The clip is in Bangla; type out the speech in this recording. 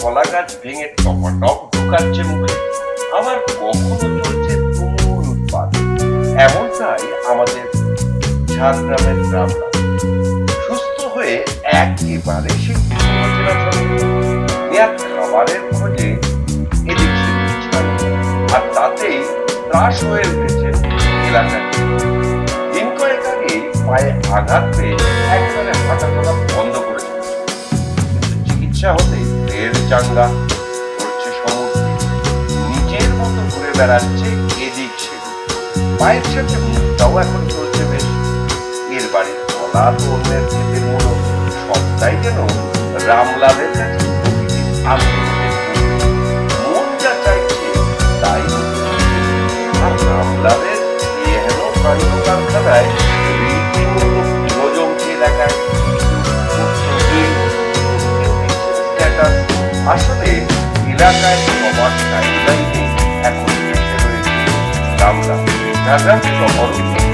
কলা গাছ ভেঙে টপাটপ ঢুকাচ্ছে মুখে, আবার কখনো চলছে তুমুল উৎপাত। এমনটাই আমাদের ঝাড়গ্রামের গ্রামরা সুস্থ হয়ে একেবারে সে খাবারের খোঁজে এদিক সেদিক ছাড়ে, আর তাতেই ত্রাস হয়ে উঠেছে এলাকায়। দিন কয়েক আগে পায়ে আঘাত পেয়ে একেবারে হাঁটা চলা বন্ধ করেছে, কিন্তু চিকিৎসা হতে দেড় চাঙ্গা করছে সমুদ্রে, নিজের মতো ঘুরে বেড়াচ্ছে এদিক সেদিক। পায়ের সাথে মুখটাও এখন চলছে বেশ। এর বাড়ির কলা তো অন্যের ক্ষেতের মূল, সবটাই যেন রামলালের কাছে প্রকৃতির আন্দোলনের মন যা চাইছে তাই। আর রামলালের এহেন কাণ্ড কারখানায় রীতিমতো ভিড় জমছে এলাকায়। আসলে এলাকায় সবার টাইমলাইনে এখন এসে রয়েছে রামলাল। ঝাড়গ্রাম থেকে